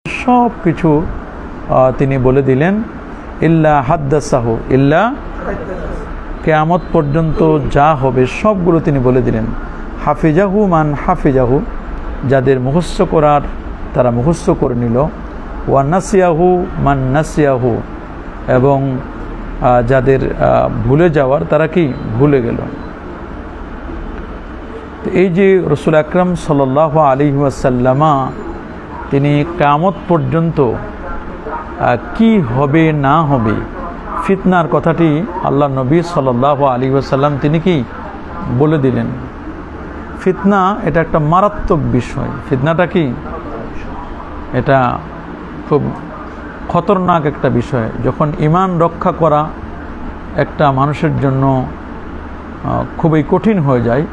সব কিছু তিনি বলে দিলেন। ইল্লা হাদ্দাসাহু, ইল্লা কিয়ামত পর্যন্ত যা হবে সবগুলো তিনি বলে দিলেন। হাফিজাহু মান হাফিজাহু, যাদের মুখস্থ করার তারা মুখস্থ করে নিল। ওয়া নাসিয়াহু মান নাসিয়াহু, এবং যাদের ভুলে যাওয়ার তারা কি ভুলে গেল। এই যে রসুল আকরাম সাল্লাল্লাহু আলাইহি ওয়াসাল্লামা তিনি কিয়ামত পর্যন্ত কি হবে না হবে ফিতনার কথাটি আল্লাহ নবী সাল্লাল্লাহু আলাইহি ওয়াসাল্লাম তিনি কি বলে দিলেন। ফিতনা এটা একটা মারাত্মক বিষয়। ফিতনাটা কি, এটা খুব খতরনাক একটা বিষয়। যখন ঈমান রক্ষা করা একটা মানুষের জন্য খুবই কঠিন হয়ে যায়,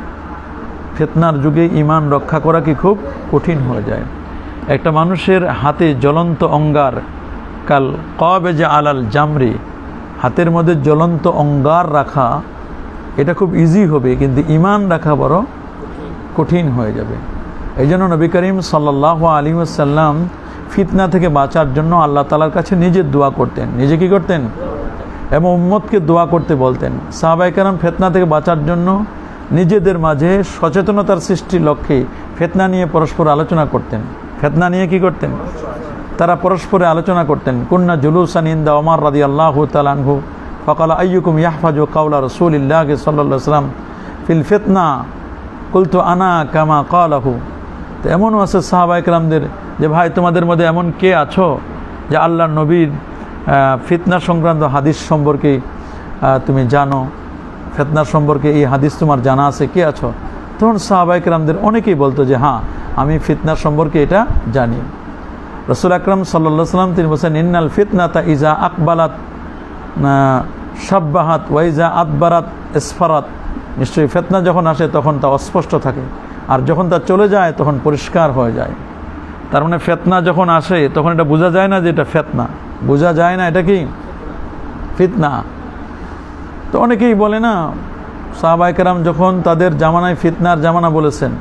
ফিতনার যুগে ঈমান রক্ষা করা কি খুব কঠিন হয়ে যায়। একটা মানুষের হাতে জ্বলন্ত অঙ্গার, কাল কাবেজে আলাল জামরি, হাতের মধ্যে জ্বলন্ত অঙ্গার রাখা এটা খুব ইজি হবে, কিন্তু ঈমান রাখা বড় কঠিন হয়ে যাবে। এই জন্য নবী করিম সাল্লাল্লাহু আলাইহি ওয়াসাল্লাম ফিতনা থেকে বাঁচার জন্য আল্লাহ তাআলার কাছে নিজে দোয়া করতেন। নিজে কি করতেন? এবং উম্মতকে দোয়া করতে বলতেন। সাহাবায়ে কেরাম ফিতনা থেকে বাঁচার জন্য নিজেদের মাঝে সচেতনতার সৃষ্টির লক্ষ্যে ফিতনা নিয়ে পরস্পর আলোচনা করতেন। ফিতনা নিয়ে কি করতেন? তারা পরস্পরে আলোচনা করতেন। কুন্না জুলুসান ইনদা ওমর রাদিয়াল্লাহু তাআলা আনহু ফাকালা আইয়ুকুম ইয়াহফাজু কাওলা রাসূলিল্লাহি সাল্লাল্লাহু আলাইহি ওয়াসাল্লাম ফিল ফিতনা কুলতু আনা কামা ক্বালাহু। তো এমনও আছে সাহাবায়ে কেরামদের যে ভাই তোমাদের মধ্যে এমন কে আছো যে আল্লাহর নবীর ফিতনা সংক্রান্ত হাদিস সম্পর্কে তুমি জানো, ফিতনা সম্পর্কে এই হাদিস তোমার জানা আছে, কে আছো? তখন সাহাবায়ে কেরামদের অনেকেই বলতো যে হ্যাঁ আমি ফিতনা সম্পর্কে এটা জানি। রাসূল আকরাম সাল্লাল্লাহু আলাইহি ওয়াসাল্লাম তিনি বলেছেন ইন্নাল ফিতনাতা ইজা আকবালাত শাব্বাহাত ওয়া ইজা আদবারাত ইসফারাত, নিশ্চয়ই ফিতনা যখন আসে তখন তা অস্পষ্ট থাকে, আর যখন তা চলে যায় তখন পরিষ্কার হয়ে যায়। তার মানে ফিতনা যখন আসে তখন এটা বোঝা যায় না যে এটা ফিতনা, বোঝা যায় না এটা কি ফিতনা। তো অনেকেই বলে না সাহাবায়ে কেরাম যখন তাদের জামানায় ফিতনার জামানা বলেছেন,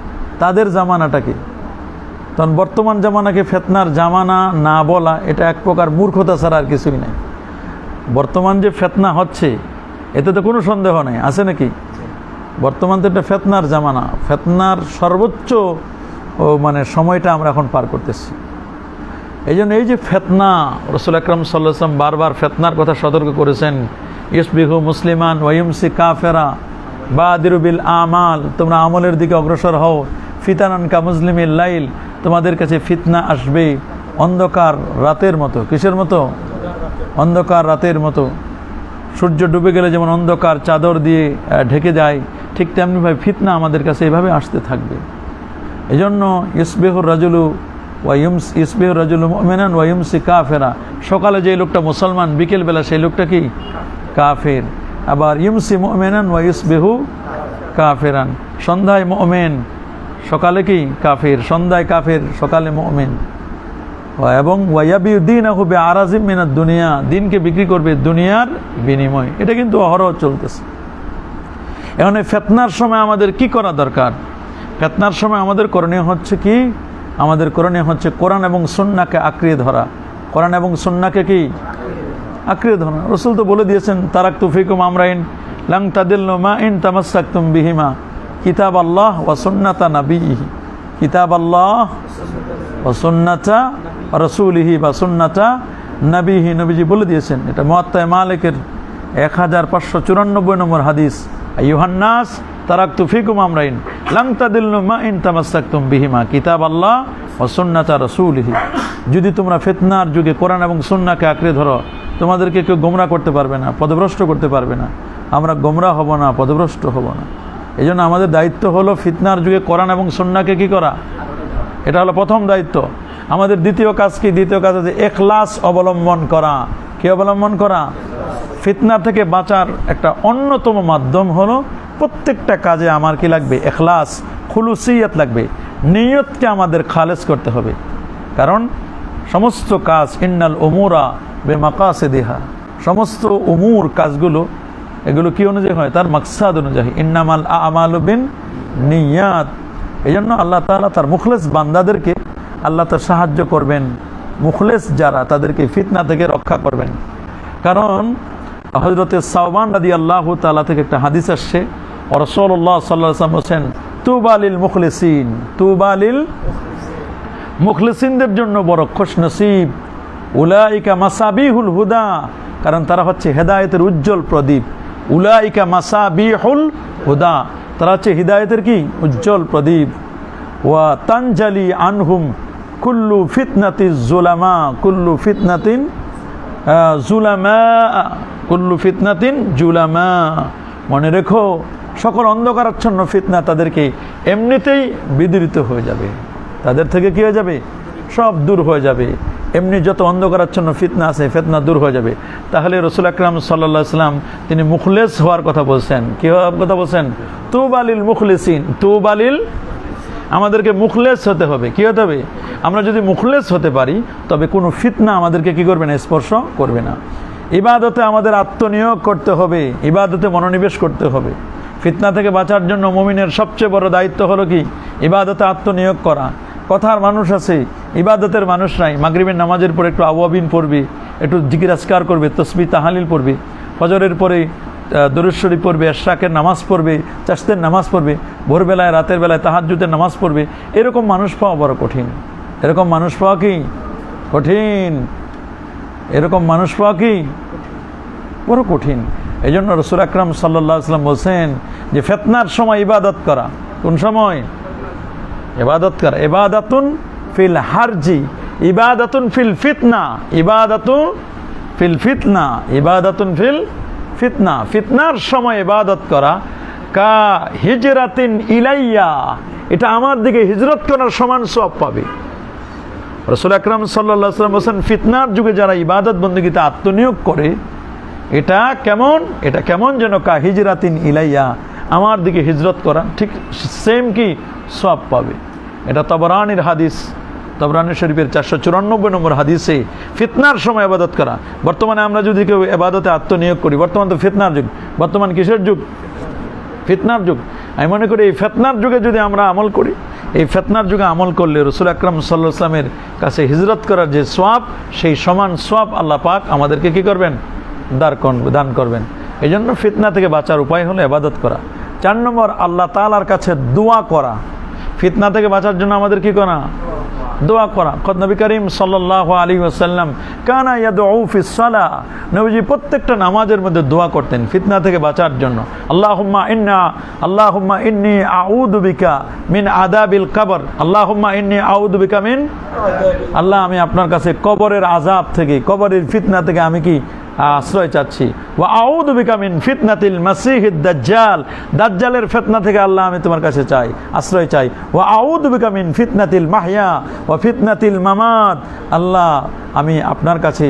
তাদের জামানাটা কি? তখন বর্তমান জামানাকে ফিতনার জামানা না বলা এটা এক প্রকার মূর্খতা ছাড়া আর কিছুই নাই। বর্তমান যে ফিতনা হচ্ছে এতে তো কোনো সন্দেহ নেই, আছে নাকি? বর্তমান তো এটা ফিতনার জামানা, ফিতনার সর্বোচ্চ মানে সময়টা আমরা এখন পার করতেছি। এই জন্য এই যে ফিতনা, রাসূল আকরাম সাল্লাল্লাহু আলাইহি ওয়াসাল্লাম বারবার ফিতনার কথা সতর্ক করেছেন। ইসবিহু মুসলিমান ওয়া ইউমসি কাফেরা বাদিরু বিল আমাল, তোমরা আমলের দিকে অগ্রসর হও। ফিতানান কা মুজলিমিল লাইল, তোমাদের কাছে ফিতনা আসবে অন্ধকার রাতের মতো। কিসের মতো? অন্ধকার রাতের মতো। সূর্য ডুবে গেলে যেমন অন্ধকার চাদর দিয়ে ঢেকে যায়, ঠিক তেমনিভাবে ফিতনা আমাদের কাছে এভাবে আসতে থাকবে। এই জন্য ইসবিহুর রাজুলু মুমিনান ওয়া ইউমসি কাফেরা, সকালে যে লোকটা মুসলমান বিকেলবেলা সেই লোকটা কি কাফের। আবার ইউমসি মুমিনান ওয়া ইসবিহু কাফেরান, সন্ধ্যায় মুমিন সকালে কি কাফের, সন্ধ্যায় কাফের সকালে মুমিন। এবং ওয়ায়াবিউ দীনাহু বিআরাজিম মিনাদ দুনিয়া, দিনকে বিক্রি করবে দুনিয়ার বিনিময়। এটা কিন্তু অহরহ চলতেছে। এখন এই ফিতনার সময় আমাদের কি করা দরকার? ফিতনার সময় আমাদের করণীয় হচ্ছে কি? আমাদের করণীয় হচ্ছে কোরআন এবং সুন্নাহকে আঁকড়ে ধরা। কোরআন এবং সুন্নাহকে কি আঁকড়ে ধরা। রাসূল তো বলে দিয়েছেন তারাকতু ফিকুম আমরাইন লান তাদিল্লু মা ইন তামাসসাকতুম বিহিমা কিতাবাল্লাহ ওয়া সুন্নাতা নাবিয়িহি, কিতাবাল্লাহ ওয়া সুন্নাতা রাসূলিহি বা সুন্নাতা নবীহি, নবীজি বলে দিয়েছেন। এটা মুয়াত্তা মালিকের 1594 নম্বর হাদিস। আইয়ুহান নাস তারাকতু ফিকুম আমরাইন লান তাদিল্লু মা ইন তামাসসাকতুম বিহিমা কিতাবাল্লাহ ওয়া সুন্নাতা রাসূলিহি। যদি তোমরা ফিতনার যুগে কোরআন এবং সুন্নাহকে আঁকড়ে ধরো, তোমাদেরকে কেউ গোমরাহ করতে পারবে না, পথভ্রষ্ট করতে পারবে না। আমরা গোমরাহ হব না, পথভ্রষ্ট হব না। এই জন্য আমাদের দায়িত্ব হলো ফিতনার যুগে কোরআন এবং সুন্নাহকে কি করা, এটা হলো প্রথম দায়িত্ব। আমাদের দ্বিতীয় কাজ কি? দ্বিতীয় কাজ হচ্ছে ইখলাস অবলম্বন করা। কি অবলম্বন করা? ফিতনা থেকে বাঁচার একটা অন্যতম মাধ্যম হলো প্রত্যেকটা কাজে আমার কি লাগবে? ইখলাস, খুলুসিয়ত লাগবে। নিয়তকে আমাদের খালেস করতে হবে। কারণ সমস্ত কাজ ইন্নাল উমুরা বিমাকাসিদিহা, সমস্ত উমুর কাজগুলো এগুলো কি অনুযায়ী হয়? তার মাকসাদ অনুযায়ী। ইন্নামাল আমালু বিন নিয়াত। এই জন্য আল্লাহ তাআলা তার মুখলেস বান্দাদেরকে আল্লাহ তার সাহায্য করবেন, মুখলেস যারা তাদেরকে ফিতনা থেকে রক্ষা করবেন। কারণ হযরতে সাওবান রাদিয়াল্লাহু তাআলা থেকে একটা হাদিস আসছে, রাসূলুল্লাহ সাল্লাল্লাহু আলাইহি ওয়াসাল্লাম বলেন, তুবা লিল মুখলিসিন, তুবা লিল মুখলিসিনদের জন্য বড় খুশনসিব, উলাইকা মাসাবিহুল হুদা, কারণ তারা হচ্ছে হেদায়েতের উজ্জ্বল প্রদীপ। উলাইকা মাসাবিহুল হুদা, তারা হচ্ছে হিদায়েতের কি উজ্জ্বল প্রদীপ। ওয়া তানজালি আনহুম কুল্লু ফিতনাতিজ জুলামা, কুল্লু ফিতনাতিন জুলামা, কুল্লু ফিতনাতিন জুলামা। মনে রেখো সকল অন্ধকারাচ্ছন্ন ফিতনা তাদেরকে এমনিতেই বিদীরিত হয়ে যাবে, তাদের থেকে কি হয়ে যাবে, সব দূর হয়ে যাবে। এমনি যত অন্ধকারাচ্ছন্ন ফিতনা আছে ফিতনা দূর হয়ে যাবে। তাহলে রাসূল আকরাম সাল্লাল্লাহু আলাইহি ওয়াসাল্লাম তিনি মুখলেস হওয়ার কথা বলছেন। কি হওয়ার কথা বলছেন? তুবালিল মুখলিসিন, তুবালিল, আমাদেরকে মুখলেস হতে হবে। কি হতে হবে? আমরা যদি মুখলেস হতে পারি তবে কোনো ফিতনা আমাদেরকে কি করবে না, স্পর্শ করবে না। ইবাদতে আমাদের আত্মনিয়োগ করতে হবে, ইবাদতে মনোনিবেশ করতে হবে। ফিতনা থেকে বাঁচার জন্য মুমিনের সবচেয়ে বড় দায়িত্ব হলো কি, ইবাদতে আত্মনিয়োগ করা। কথার মানুষ আছে, ইবাদতের মানুষ নাই। মাগরিবের নামাজের পরে একটু আওয়াবিন পড়বে, একটু জিকির আজকার করবে, তসবিহ তাহালিল পড়বে, ফজরের পরে দরুদ শরীফ পড়বে, ইশরাকের নামাজ পড়বে, চাশতের নামাজ পড়বে, ভোরবেলায় রাতের বেলায় তাহাজ্জুদের নামাজ পড়বে। এরকম মানুষ পাওয়া বড় কঠিন, এরকম মানুষ পাওয়া কি কঠিন, এরকম মানুষ পাওয়া কি বড় কঠিন। এই জন্য রাসূল আকরাম সাল্লাল্লাহু আলাইহি ওয়াসাল্লাম বলছেন যে ফিতনার সময় ইবাদত করা। কোন সময় ইবাদত করা? ইবাদাতুন ফিল হারজি, ইবাদাতুন ফিল ফিতনা, ইবাদাতুন ফিল ফিতনা, ইবাদাতুন ফিল ফিতনা। ফিতনার সময় ইবাদত করা কা হিজরাতিন ইলাইয়া, এটা আমার দিকে হিজরত করার সমান সওয়াব পাবে। রাসূল আকরাম সাল্লাল্লাহু আলাইহি ওয়াসাল্লাম বলেন ফিতনার যুগে যারা ইবাদত বন্দেগীতে আত্মনিয়োগ করে এটা কেমন, এটা কেমন যেন কা হিজরাতিন ইলাইয়া, আমার দিকে হিজরত করা, ঠিক সেম কি সওয়াব পাবে। এটা তাবরানির হাদিস, তাবরানি শরীফের 494 নম্বর হাদিসে ফিতনার সময় ইবাদত করা। বর্তমানে আমরা যদি কেউ ইবাদতে আত্মনিয়োগ করি, বর্তমান তো ফিতনার যুগ, বর্তমান কিসের যুগ? ফিতনার যুগ। আমি মনে করি এই ফিতনার যুগে যদি আমরা আমল করি, এই ফিতনার যুগে আমল করলে রাসূল আকরাম সাল্লাল্লাহু আলাইহি ওয়াসাল্লামের কাছে হিজরত করার যে সওয়াব, সেই সমান সওয়াব আল্লাহ পাক আমাদেরকে কি করবেন, দান করবেন। এই জন্য ফিতনা থেকে বাঁচার উপায় হলো ইবাদত করা। 4 নম্বর, আল্লাহ তাআলার কাছে দোয়া করা। ফিতনা থেকে বাঁচার জন্য আমাদের কি করা? দোয়া করা। নবী করিম সাল্লাল্লাহু আলাইহি ওয়াসাল্লাম কানা ইয়াদউ ফিস সালাহ, নবীজি প্রত্যেকটা নামাজের মধ্যে দোয়া করতেন ফিতনা থেকে বাঁচার জন্য। আল্লাহুম্মা ইন্নী আউযু বিকা মিন আযাবিল কবর, আল্লাহুম্মা ইন্নী আউযু বিকা মিন, আল্লাহ আমি আপনার কাছে কবরের আযাব থেকে, কবরের ফিতনা থেকে আমি কি আশ্রয় চাচ্ছি। ওয়া আউযু বিকা মিন ফিতনাতিল মাসিহিদ দাজ্জাল, দাজ্জালের ফিতনা থেকে আল্লাহ আমি তোমার কাছে চাই, আশ্রয় চাই। ওয়া আউযু বিকা মিন ফিতনাতিল মাহইয়া ওয়া ফিতনাতিল মামাত, আল্লাহ আমি আপনার কাছে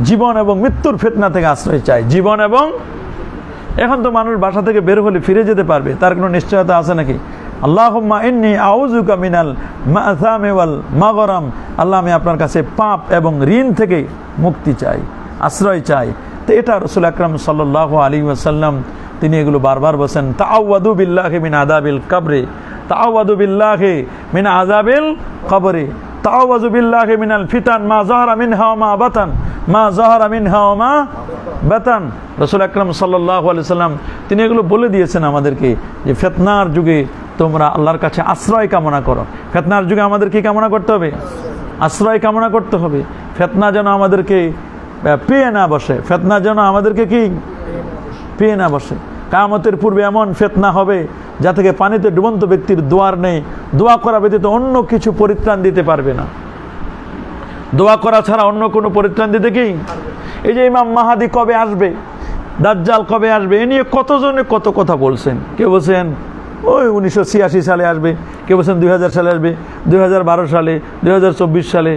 জীবন এবং মৃত্যুর ফিতনা থেকে আশ্রয় চাই। জীবন এবং, এখন তো মানুষ বাসা থেকে বের হলে ফিরে যেতে পারবে, তার কোনো নিশ্চয়তা আছে নাকি? আল্লাহুম্মা ইন্নী আউযুকা মিনাল মাআসামি ওয়াল মাগরাম, আল্লাহ আমি আপনার কাছে পাপ এবং ঋণ থেকে মুক্তি চাই, আশ্রয় চাই। তো এটা রাসূল আকরাম সাল্লাল্লাহু আলাইহি ওয়াসাল্লাম তিনি এগুলো বারবার বলেন। তাআওয়াদু বিল্লাহি মিন আযাবিল কবরি, তাআওয়াদু বিল্লাহি মিন আযাবিল কবরি, তাআওয়াযু বিল্লাহি মিনাল ফিতান মা যাহারা মিনহা ওয়া মা বাতান, মা যাহারা মিনহা ওয়া মা বাতান। রাসূল আকরাম সাল্লাল্লাহু আলাইহি ওয়াসাল্লাম তিনি এগুলো বলে দিয়েছেন আমাদেরকে যে ফিতনার যুগে তোমরা আল্লাহর কাছে আশ্রয় কামনা করো। ফিতনার যুগে আমাদের কি কামনা করতে হবে? আশ্রয় কামনা করতে হবে। ফিতনা যেন আমাদেরকে পেয়ে না বসে, ফিতনা যেন আমাদেরকে কি পেয়ে না বসে। কিয়ামতের পূর্বে এমন ফিতনা হবে যা থেকে পানিতে ডুবন্ত ব্যক্তির দোয়ার নেই, দোয়া করা ব্যতীত অন্য কিছু পরিত্রাণ দিতে পারবে না। দোয়া করা ছাড়া অন্য কোনো পরিত্রাণ দিতে কি? এই যে ইমাম মাহাদি কবে আসবে, দাজ্জাল কবে আসবে, এ নিয়ে কতজনে কত কথা বলছেন। কেউ বলছেন ওই 1986 সালে আসবে, কেউ বলছেন 2000 সালে আসবে, 2012 সালে, 2024 সালে,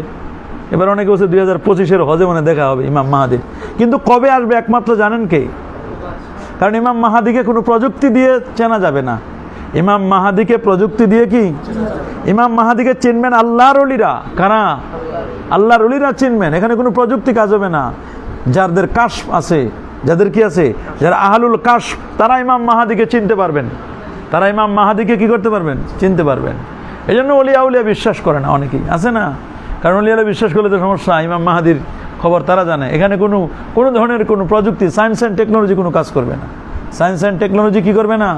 এবার অনেকে বলছে 2025-এর হজে মনে দেখা হবে ইমাম মাহাদির। কিন্তু কবে আসবে একমাত্র জানেন কে? কারণ ইমাম মাহাদিকে কোনো প্রযুক্তি দিয়ে চেনা যাবে না। ইমাম মাহাদিকে প্রযুক্তি দিয়ে কি? ইমাম মাহাদিকে চিনবেন আল্লাহর ওলিরা। কারা? আল্লাহর ওলিরা চিনবেন, এখানে কোনো প্রযুক্তি কাজ হবে না। যাদের কাশফ আছে, যাদের কি আছে, যারা আহলুল কাশফ, তারা ইমাম মাহাদিকে চিনতে পারবেন, তারা ইমাম মাহাদিকে কি করতে পারবেন? চিনতে পারবেন। এই জন্য ওলিয়া উলিয়া বিশ্বাস করে না অনেকেই, আছে না? কারণ অলিয়াল্লাহ বিশ্বাস করলে তো সমস্যা, ইমাম মাহাদির খবর তারা জানে। এখানে কোনো ধরনের কোনো প্রযুক্তি, সায়েন্স অ্যান্ড টেকনোলজি কোনো কাজ করবে না। সায়েন্স অ্যান্ড টেকনোলজি কি করবে না।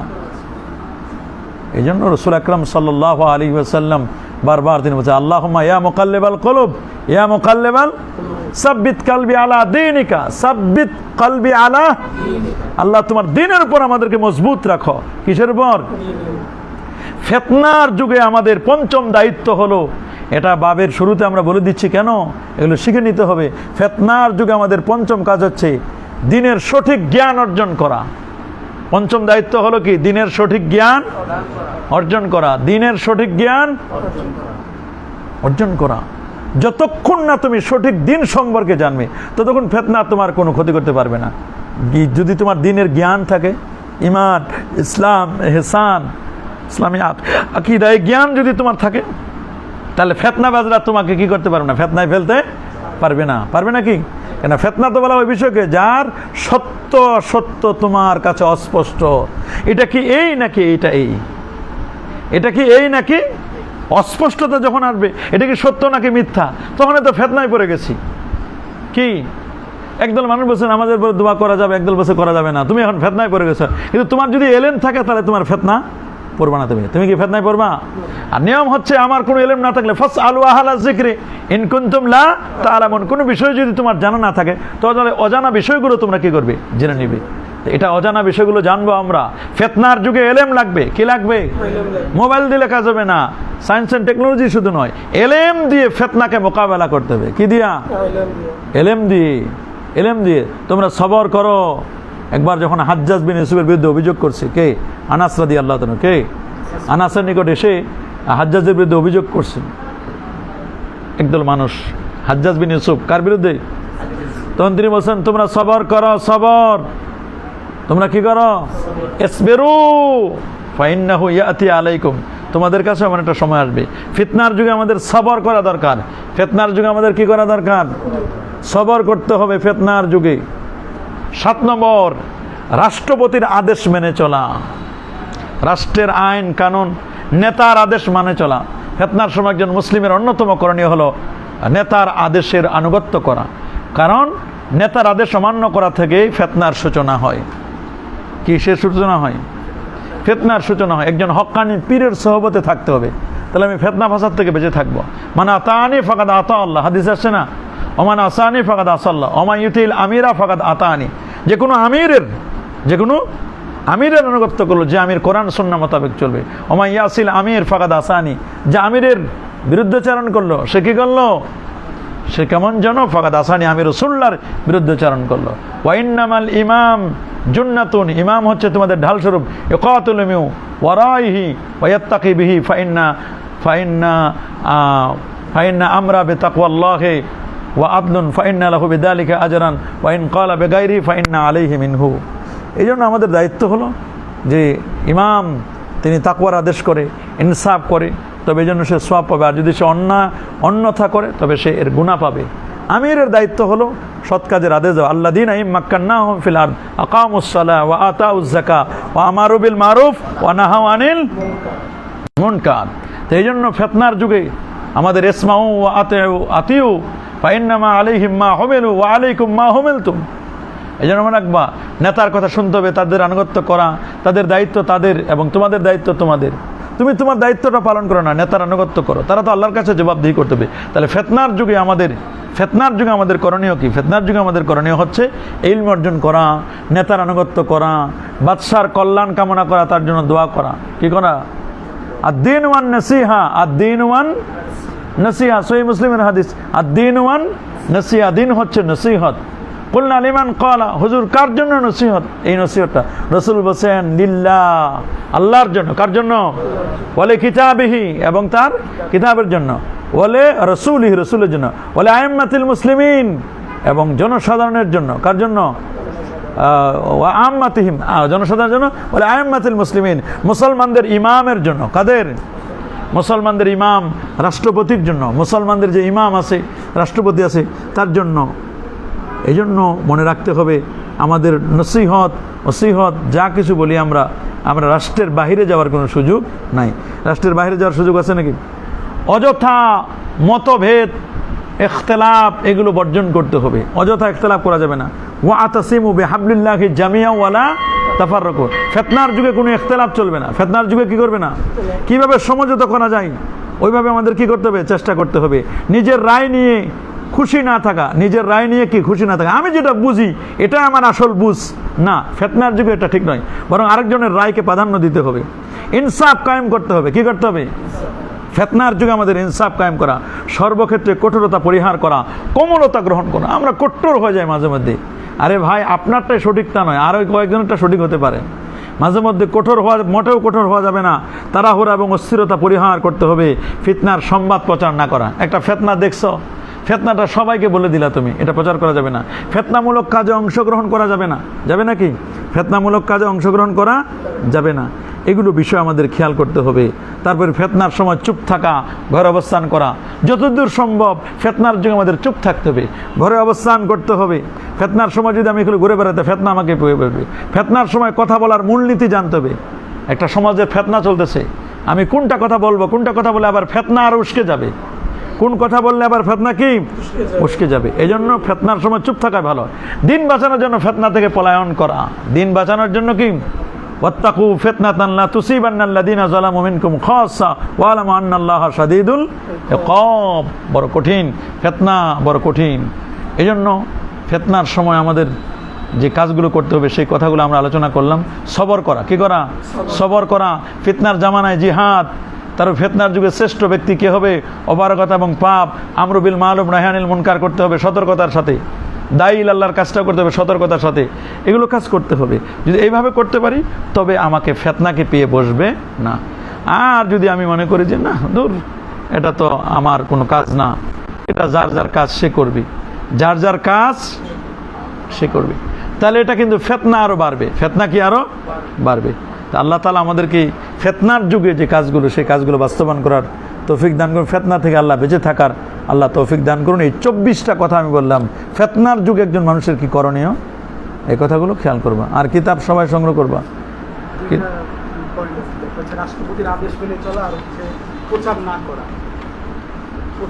এই জন্য রাসূল আকরাম সাল্লাল্লাহু আলাইহি ওয়াসাল্লাম বারবার তিনি বলছেন, আল্লাহুম্মা ইয়া মুকাল্লিবাল কুলুব ইয়া মুকাল্লিবাল সাব্বিত কলবি আলা দীনিকা, সাব্বিত কলবি আলা, আল্লাহ তোমার দ্বীনের উপর আমাদেরকে মজবুত রাখো। কিসের উপর? ফিতনার যুগে আমাদের পঞ্চম দায়িত্ব হলো, এটা বাবের শুরুতে আমরা বলে দিচ্ছি কেন, এগুলো শিখে নিতে হবে। ফিতনার যুগে আমাদের পঞ্চম কাজ হচ্ছে দ্বীনের সঠিক জ্ঞান অর্জন করা। পঞ্চম দায়িত্ব হলো কি? দ্বীনের সঠিক জ্ঞান অর্জন করা। দ্বীনের সঠিক জ্ঞান অর্জন করা। যতক্ষণ না তুমি সঠিক দ্বীন সম্পর্কে জানবে, ততক্ষণ ফিতনা তোমার কোনো ক্ষতি করতে পারবে না। যদি তোমার দ্বীনের জ্ঞান থাকে, ঈমান, ইসলাম, ইহসান, ইসলামী আকীদা, এই জ্ঞান যদি তোমার থাকে, তাহলে ফিতনাবাজরা তোমাকে কি করতে পারবে না, ফিতনায় ফেলতে পারবে না। পারবে না কি? কেন ফিতনা তো বলা ওই বিষয়কে যার সত্য সত্য তোমার কাছে অস্পষ্ট। এটা কি এই নাকি এটা এই, এটা কি এই নাকি, অস্পষ্টতা যখন আসবে, এটা কি সত্য নাকি মিথ্যা, তখন তো ফিতনায় পড়ে গেছি। কি একদল মানুষ বলছেন আমাদের উপর দোয়া করা যাবে, একদল বলছে করা যাবে না, তুমি এখন ফিতনায় পড়ে গেছো। কিন্তু তোমার যদি এলেম থাকে, তাহলে তোমার ফিতনা পড়বা না। তুমি কি ফিতনায় পড়বা? আর নিয়ম হচ্ছে, আমার কোনো এলেম না থাকলে ফাসআলু আহলা যিকরি ইন কুনতুম লা তা'লামুন, কোনো বিষয় যদি তোমার জানা না থাকে, তাহলে অজানা বিষয়গুলো তোমরা কি করবে, জেনে নিবে। এটা অজানা বিষয়গুলো জানবো আমরা। ফিতনার যুগে এলেম লাগবে। কি লাগবে? মোবাইল দিলে কাজ হবে না। সায়েন্স অ্যান্ড টেকনোলজি শুধু নয়, এলেম দিয়ে ফিতনাকে মোকাবেলা করতে হবে। কি দিয়া? এলেম দিয়ে। এলেম দিয়ে তোমরা সবর করো। একবার যখন হাজ্জাজ বিন ইউসুফের বিরুদ্ধে অভিযোগ করছে, কে? আনাস রাদিয়াল্লাহু তাআলা। কে? আনাসের নিকট এসে হাজ্জাজের বিরুদ্ধে অভিযোগ করছেন একদল মানুষ। হাজ্জাজ বিন ইউসুফ কার বিরুদ্ধে? তখন তিনি বলছেন, তোমরা সবর করো, সবর। তোমরা কি করো? ইসবিরু ফাইন্নাহু ইয়াতি আলাইকুম, তোমাদের কাছে এমন একটা সময় আসবে। ফিতনার যুগে আমাদের সবর করা দরকার। ফিতনার যুগে আমাদের কি করা দরকার? সবর করতে হবে ফিতনার যুগে। 7 নম্বর, রাষ্ট্রপতির আদেশ মেনে চলা। রাষ্ট্রের আইন কানুন, নেতার আদেশ মানে চলা। ফিতনার সময় একজন মুসলিমের অন্যতম করণীয় হলো নেতার আদেশের আনুগত্য করা। কারণ নেতার আদেশ অমান্য করা থেকেই ফিতনার সূচনা হয়। কিসের সূচনা হয়? ফিতনার সূচনা হয়। একজন হক্কানি পীরের সহবতে থাকতে হবে, তাহলে আমি ফিতনা ফাসাদ থেকে বেঁচে থাকবো। মানে আতানি ফাকাদ আতা আল্লাহ, হাদিস আসছে না? ওমান আসানি ফাকাদ আসাল্লাহ, ওমা ইউতিল আমিরা ফাকাদ আতানি। যে কোনো আমিরের আনুগত্য করলো, যে আমির কোরআন সুন্নাহ মোতাবেক চলবে। ওমা ইয়াসিল আমির ফাকাদ আসানি, যে আমিরের বিরুদ্ধচারণ করলো, সে কি করলো? সে কেমন যেন ফাকাদ আসানি, আমির রাসূলুল্লাহর বিরুদ্ধচারণ করলো। ওয়াইন্নামাল ইমাম জুন্নাতুন, ইমাম হচ্ছে তোমাদের ঢাল স্বরূপ। ইকাতুল মিউ ওয়ারাইহি ওয়ায়াত্তাকি বিহি ফাইন্না আমরা বিতাকওয়াল্লাহি ওয়া আদলুন ফাইন্না লাহু বিযালিকা আজরান ওয়া ইন ক্বালা বিগাইরি ফাইন্না আলাইহি মিনহু। এই জন্য আমাদের দায়িত্ব হলো যে ইমাম তিনি তাকওয়ার আদেশ করে, ইনসাফ করে, তবে এই জন্য সে সওয়াব পাবে। আর যদি সে অন্যথা করে, তবে সে এর গুনাহ পাবে। আমিরের দায়িত্ব হলো সৎ কাজের আদেশ দেওয়া। আল্লাযীনা ইম্মাক্কান্নাহুম ফিল আরদ আকামুস সালাহ ওয়া আতাউজ যাকাহ ওয়া আমারু বিল মারুফ ওয়া নাহাউ আনিল মুনকার। তো এই জন্য ফিতনার যুগে আমাদের ইসমাউ ওয়া আতিউ ফাইন্নামা আলাইহিম মা হুমিলু ওয়া আলাইকুম মা হুমিলতুম। এই জন্য মনে রাখবা, নেতার কথা শুনতে হবে, তাদের আনুগত্য করা, তাদের দায়িত্ব তাদের এবং তোমাদের দায়িত্ব তোমাদের। তুমি তোমার দায়িত্বটা পালন করো না, নেতার আনুগত্য করো, তারা তো আল্লাহর কাছে জবাবদিহি করতে হবে। তাহলে ফিতনার যুগে আমাদের করণীয় কি? ফিতনার যুগে আমাদের করণীয় হচ্ছে ইলম অর্জন করা, নেতার আনুগত্য করা, বাদশার কল্যাণ কামনা করা, তার জন্য দোয়া করা। কি করা? আদ-দীন ওয়ান নাসিহা, আদ-দীন ওয়ান নাসিহা, সহিহ মুসলিমের হাদিস, আদ-দীন ওয়ান নাসিহা, দিন হচ্ছে নসিহত। কুলনা লিমান ক্বালা, হুজুর কার জন্য নসিহত? এই নসিহতটা রাসূল বলেন লিল্লাহ, আল্লাহর জন্য। কার জন্য? ওয়ালি কিতাবিহি, এবং তার কিতাবের জন্য। ওয়ালি রাসূলিহি, রাসূলের জন্য। ওয়ালি আইম্মাতিল মুসলিমিন, এবং জনসাধারণের জন্য। কার জন্য? ওয়া আম্মাতিহিম, জনসাধারণের জন্য। ওয়ালি আইম্মাতিল মুসলিমিন, মুসলমানদের ইমামের জন্য। কাদের? মুসলমানদের ইমাম, রাষ্ট্রপতির জন্য। মুসলমানদের যে ইমাম আছে, রাষ্ট্রপতি আছে, তার জন্য। এই জন্য মনে রাখতে হবে, আমাদের নসিহত ওসিহত যা কিছু বলি আমরা রাষ্ট্রের বাহিরে যাওয়ার কোনো সুযোগ নাই। রাষ্ট্রের বাহিরে যাওয়ার সুযোগ আছে নাকি? অযথা মতভেদ ইখতিলাফ এগুলো বর্জন করতে হবে, অযথা ইখতিলাফ করা যাবে না। ওয়াতাসিমু বিহাবলিল্লাহি জামিআ ওয়ালা তাফাররাকু, ফিতনার যুগে কোনো ইখতিলাফ চলবে না। ফিতনার যুগে কি করবে না, কিভাবে সমঝোতা করা যায় ওইভাবে আমাদের কি করতে হবে, চেষ্টা করতে হবে। নিজের রায় নিয়ে খুশি না থাকা, নিজের রায় নিয়ে কি খুশি না থাকা, আমি যেটা বুঝি এটা আমার আসল বুঝ না, ফিতনার যুগে এটা ঠিক নয়, বরং আরেকজনের রায়কে প্রাধান্য দিতে হবে, ইনসাফ কায়েম করতে হবে। কি করতে হবে, ফিতনার যুগে আমাদের ইনসাফ কায়েম করা, সর্বক্ষেত্রে কঠোরতা পরিহার করা, কোমলতা গ্রহণ করা। আমরা কঠোর হয়ে যাই মাঝে মধ্যে, আরে ভাই আপনারটাই সঠিক তা নয়, আরও কয়েকজনেরটা সঠিক হতে পারে। মাঝে মধ্যে কঠোর হওয়া, মোটেও কঠোর হওয়া যাবে না, তাড়াহুড়া এবং অস্থিরতা পরিহার করতে হবে, ফিতনার সংবাদ প্রচার না করা। একটা ফিতনা দেখছো, ফিতনাটা সবাইকে বলে দিলা তুমি, এটা প্রচার করা যাবে না। ফিতনামূলক কাজে অংশগ্রহণ করা যাবে না, যাবে নাকি, ফিতনামূলক কাজে অংশগ্রহণ করা যাবে না। এগুলো বিষয় আমাদের খেয়াল করতে হবে। তারপরে ফিতনার সময় চুপ থাকা, ঘরে অবস্থান করা, যতদূর সম্ভব ফিতনার যুগে আমাদের চুপ থাকতে হবে, ঘরে অবস্থান করতে হবে। ফিতনার সময় যদি আমি এগুলো ঘুরে বেড়াতে, ফিতনা আমাকে পেয়ে বেরবে। ফিতনার সময় কথা বলার মূলনীতি জানতে হবে। একটা সমাজের ফিতনা চলতেছে, আমি কোনটা কথা বলবো, কোনটা কথা বলে আবার ফিতনা আর উস্কে যাবে, কোন কথা বললে আবার ফিতনা কি উস্কে যাবে। এই জন্য ফিতনার সময় চুপ থাকা ভালো। দিন বাঁচানোর জন্য ফিতনা থেকে পলায়ন করা, দিন বাঁচানোর জন্য কি, ওয়াত্তাকু ফিতনাতান লা তুসিবান্নাল্লাযীনা যালামু মিনকুম খাসসা ওয়ালামু আন্নাল্লাহা শাদীদুল ইকাব। বড় কঠিন ফিতনা, বড় কঠিন। এই জন্য ফিতনার সময় আমাদের যে কাজগুলো করতে হবে সেই কথাগুলো আমরা আলোচনা করলাম। সবর করা, কি করা, সবর করা। ফিতনার জামানায় জিহাদ, তার ফিতনার যুগে শ্রেষ্ঠ ব্যক্তি কে হবে, অপারগতা এবং পাপ, আমরু বিল মারুফ নাহি আনিল মুনকার করতে হবে সতর্কতার সাথে, দায়ীল আল্লাহর কাজটা করতে হবে সতর্কতার সাথে, এগুলো কাজ করতে হবে। যদি এইভাবে করতে পারি তবে আমাকে ফিতনাকে পেয়ে বসবে না। আর যদি আমি মনে করি যে না দূর, এটা তো আমার কোনো কাজ না, এটা যার যার কাজ সে করবে, যার যার কাজ সে করবে, তাহলে এটা কিন্তু ফিতনা আরও বাড়বে, ফিতনা কি আরও বাড়বে। তা আল্লাহ তাআলা আমাদেরকে ফিতনার যুগে যে কাজগুলো, সেই কাজগুলো বাস্তবায়ন করার তৌফিক দান করুন। ফিতনা থেকে আল্লাহ বেঁচে থাকার আল্লাহ তৌফিক দান করুন। এই 24টা কথা আমি বললাম, ফিতনার যুগে একজন মানুষের কি করণীয়, এই কথাগুলো খেয়াল করবা। আর কিতাব সবাই সংগ্রহ করবা। রাষ্ট্রপতির আদেশ মেনে চলা আর প্রচার না করা।